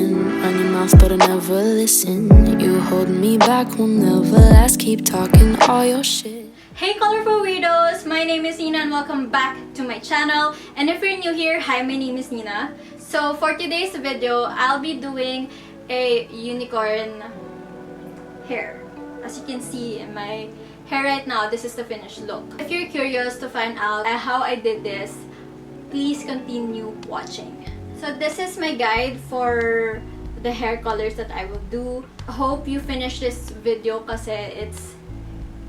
listen. Run your mouth but I never listen. You hold me back, will never last. Keep talking all your shit. Hey colorful weirdos! My name is Nina and welcome back to my channel. And if you're new here, hi, my name is Nina. So for today's video, I'll be doing a unicorn hair. As you can see in my hair right now, this is the finished look. If you're curious to find out how I did this, please continue watching. So this is my guide for the hair colors that I will do. I hope you finish this video kasi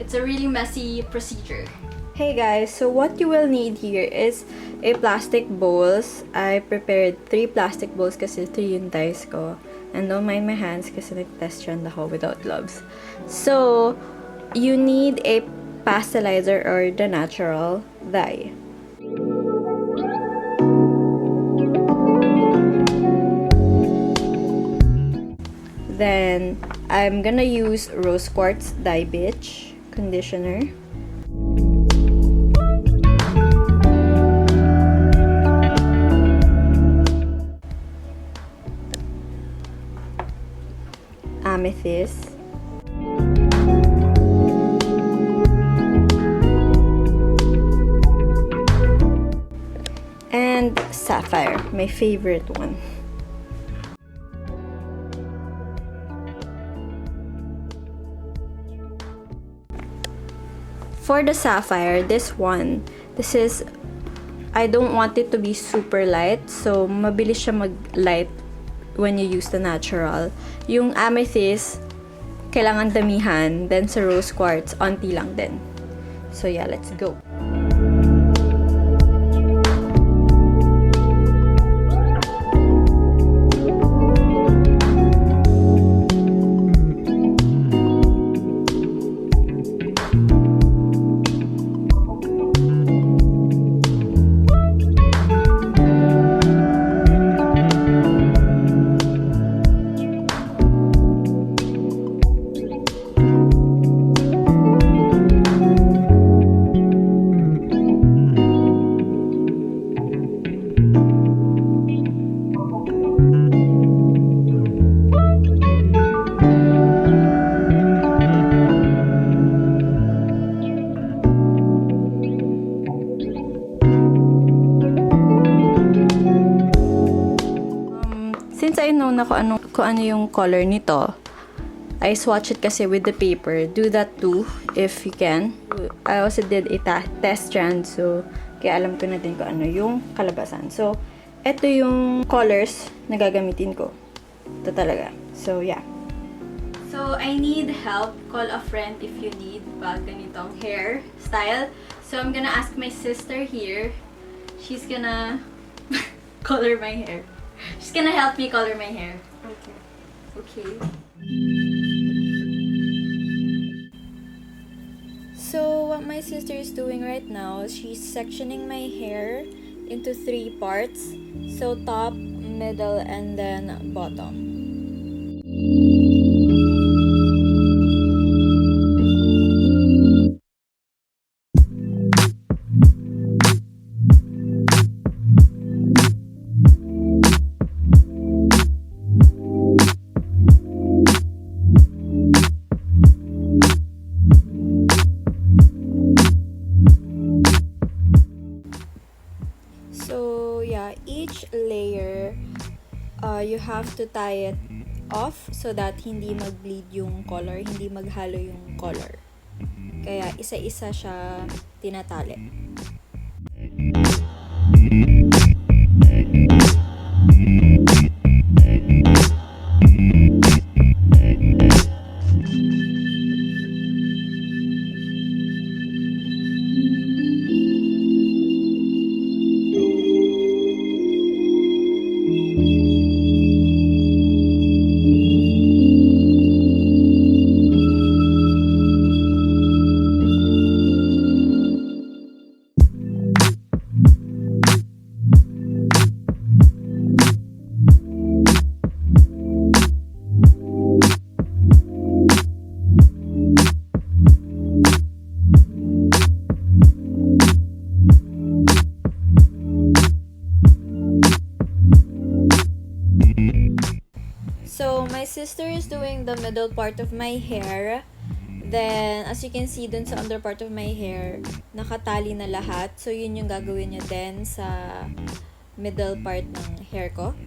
it's a really messy procedure. Hey guys, so what you will need here is a plastic bowls. I prepared 3 plastic bowls kasi 3 yung dice ko. And don't mind my hands kasi nag-test run ako without gloves. So, you need a pastelizer or the natural dye. Then, I'm gonna use Rose Quartz Dye Btch conditioner. Amethyst. And Saphire, my favorite one. For the Saphire, this is, I don't want it to be super light, so mabilis siya mag-light when you use the natural. Yung Amethyst, kailangan damihan, then sa Rose Quartz, onti lang din. So yeah, let's go. Since I know na kung ano yung color nito, I swatch it kasi with the paper. Do that too, if you can. I also did a test strand, so kaya alam ko na din kung ano yung kalabasan. So, eto yung colors na gagamitin ko. Ito talaga. So, yeah. So, I need help. Call a friend if you need pag ganitong hair style. So, I'm gonna ask my sister here. She's gonna color my hair. She's gonna help me color my hair. Okay. Okay. So, what my sister is doing right now, she's sectioning my hair into 3 parts. So, top, middle, and then bottom. Each layer, you have to tie it off so that hindi mag-bleed yung color, hindi maghalo yung color. Kaya isa-isa siya tinatali. So, my sister is doing the middle part of my hair. Then, as you can see dun sa under part of my hair, nakatali na lahat. So, yun yung gagawin niya din sa middle part ng hair ko.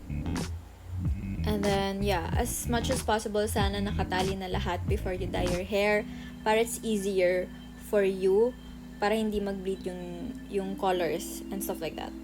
And then, yeah, as much as possible, sana nakatali na lahat before you dye your hair para it's easier for you, para hindi mag-bleed yung colors and stuff like that.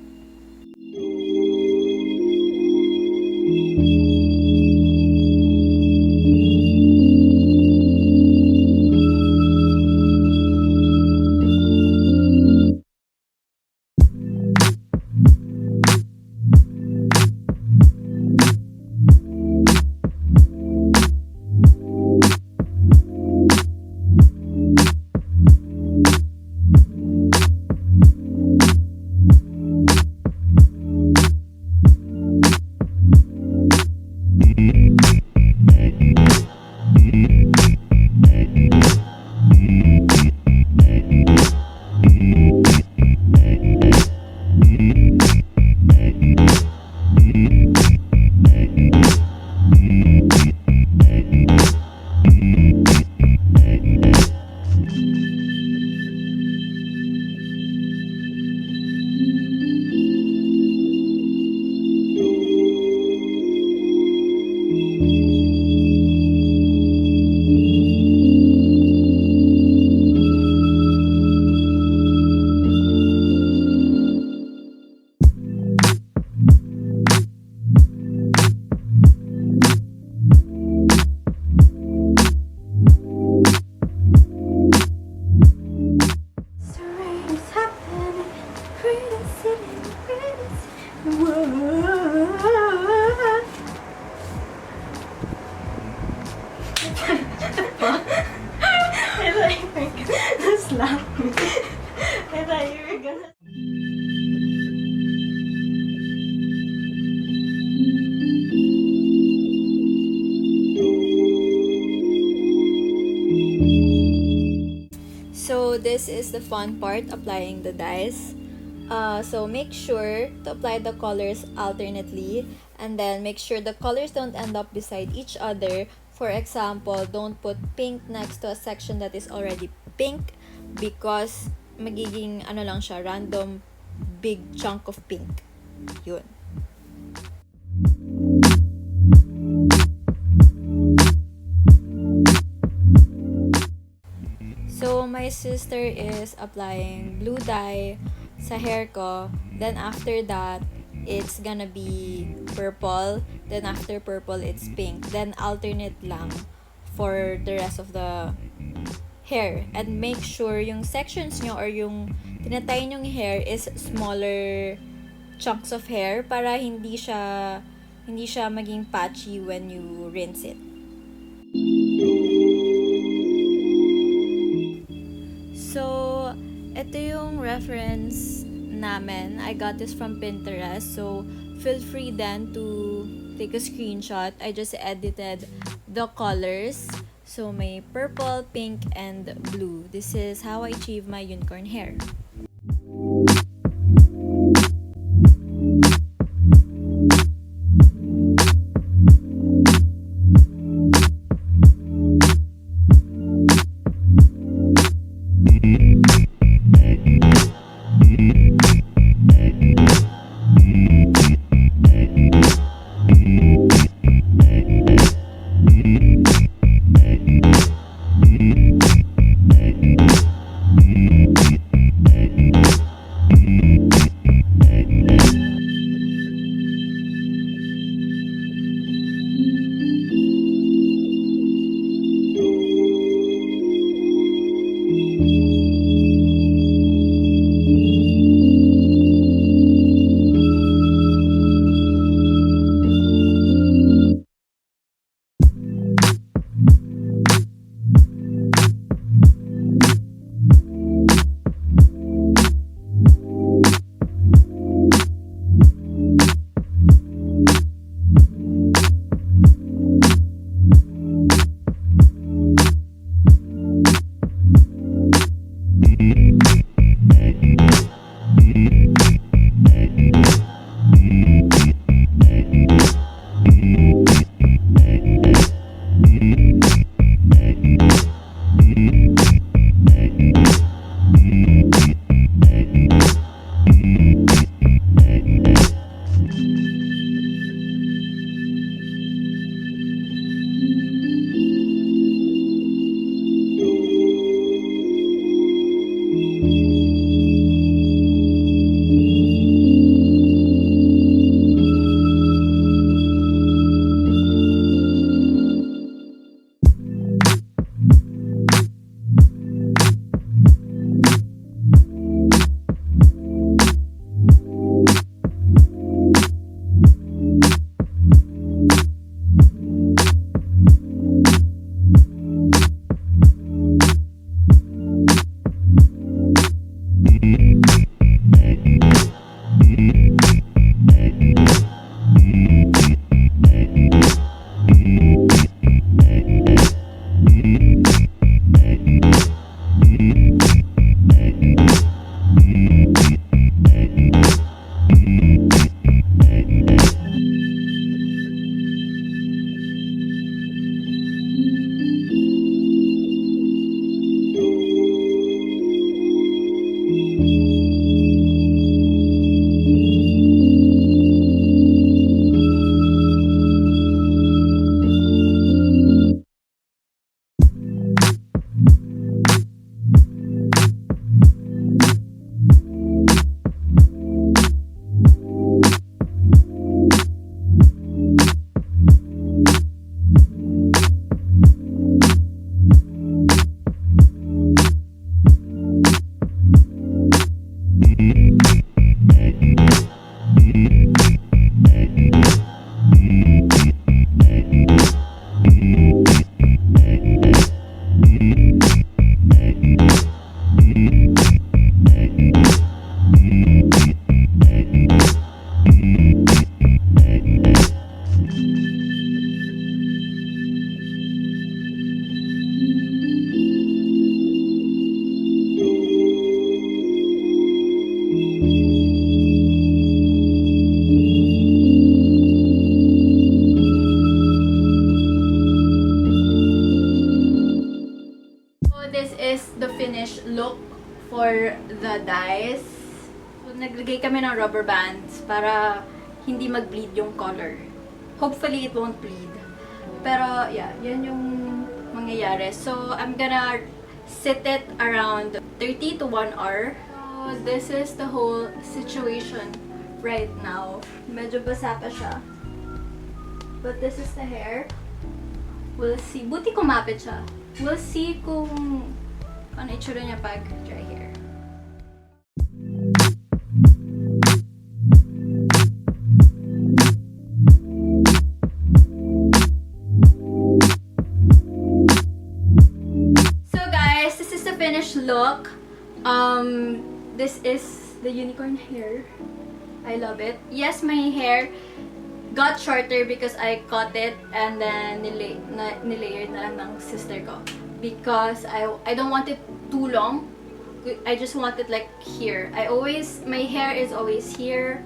So this is the fun part, applying the dyes. So make sure to apply the colors alternately, and then make sure the colors don't end up beside each other. For example, don't put pink next to a section that is already pink because magiging ano lang siya, random big chunk of pink. Yun. So, my sister is applying blue dye sa hair ko. Then, after that, it's gonna be purple. Then, after purple, it's pink. Then, alternate lang for the rest of the hair. And make sure yung sections nyo or yung tinatay nyong hair is smaller chunks of hair para hindi siya maging patchy when you rinse it. So, ito yung reference namin. I got this from Pinterest. So, feel free then to take a screenshot. I just edited the colors. So, may purple, pink, and blue. This is how I achieve my unicorn hair. for the dyes. So, naglagay kami ng rubber bands para hindi mag-bleed yung color. Hopefully, it won't bleed. Pero, yeah, yan yung mangyayari. So, I'm gonna sit it around 30 to 1 hour. So, this is the whole situation right now. Medyo basa pa siya. But this is the hair. We'll see. Buti kumapit siya. We'll see kung ano itsura niya pag dry hair. So guys, this is the finished look. This is the unicorn hair. I love it. Yes, my hair got shorter because I cut it and then nilayered na lang ng sister ko. Because I don't want it too long. I just want it like here. My hair is always here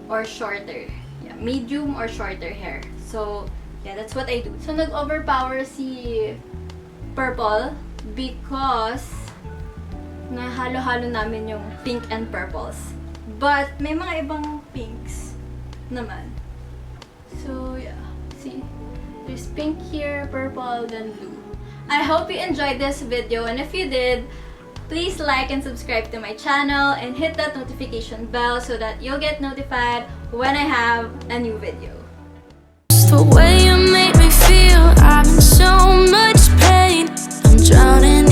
or shorter. Yeah, medium or shorter hair. So, yeah, that's what I do. So, nag-overpower si purple because nahalo-halo namin yung pink and purples. But, may mga ibang pinks naman. So, yeah. See? There's pink here, purple, then blue. I hope you enjoyed this video, and if you did, please like and subscribe to my channel and hit that notification bell so that you'll get notified when I have a new video. Just the way you make me feel, I'm in so much pain. I'm drowning